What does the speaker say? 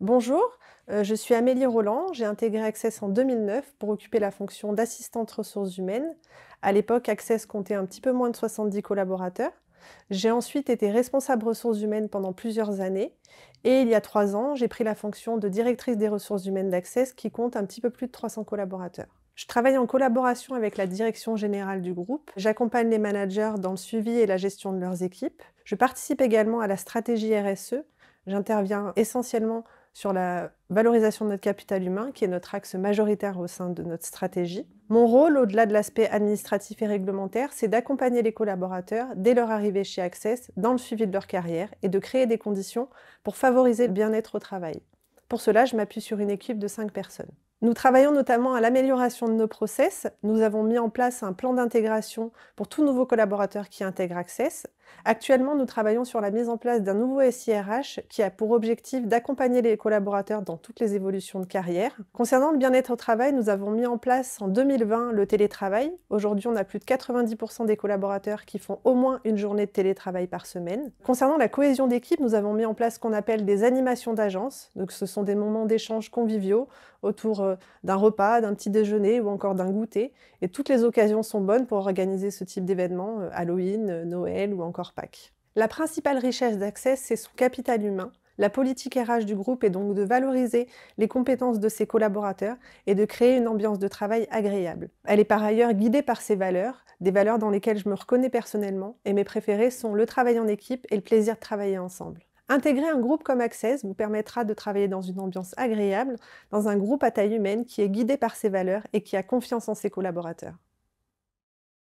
Bonjour, je suis Amélie Roland. J'ai intégré Access en 2009 pour occuper la fonction d'assistante ressources humaines. À l'époque, Access comptait un petit peu moins de 70 collaborateurs. J'ai ensuite été responsable ressources humaines pendant plusieurs années et il y a 3 ans, j'ai pris la fonction de directrice des ressources humaines d'Access qui compte un petit peu plus de 300 collaborateurs. Je travaille en collaboration avec la direction générale du groupe. J'accompagne les managers dans le suivi et la gestion de leurs équipes. Je participe également à la stratégie RSE. J'interviens essentiellement sur la valorisation de notre capital humain, qui est notre axe majoritaire au sein de notre stratégie. Mon rôle, au-delà de l'aspect administratif et réglementaire, c'est d'accompagner les collaborateurs dès leur arrivée chez Access dans le suivi de leur carrière et de créer des conditions pour favoriser le bien-être au travail. Pour cela, je m'appuie sur une équipe de 5 personnes. Nous travaillons notamment à l'amélioration de nos process. Nous avons mis en place un plan d'intégration pour tout nouveau collaborateur qui intègre Access. Actuellement, nous travaillons sur la mise en place d'un nouveau SIRH qui a pour objectif d'accompagner les collaborateurs dans toutes les évolutions de carrière. Concernant le bien-être au travail, nous avons mis en place en 2020 le télétravail. Aujourd'hui, on a plus de 90% des collaborateurs qui font au moins une journée de télétravail par semaine. Concernant la cohésion d'équipe, nous avons mis en place ce qu'on appelle des animations d'agence. Donc, ce sont des moments d'échange conviviaux autour d'un repas, d'un petit déjeuner ou encore d'un goûter. Et toutes les occasions sont bonnes pour organiser ce type d'événement, Halloween, Noël ou encore Pâques. La principale richesse d'Access, c'est son capital humain. La politique RH du groupe est donc de valoriser les compétences de ses collaborateurs et de créer une ambiance de travail agréable. Elle est par ailleurs guidée par ses valeurs, des valeurs dans lesquelles je me reconnais personnellement, et mes préférées sont le travail en équipe et le plaisir de travailler ensemble. Intégrer un groupe comme Access vous permettra de travailler dans une ambiance agréable, dans un groupe à taille humaine qui est guidé par ses valeurs et qui a confiance en ses collaborateurs.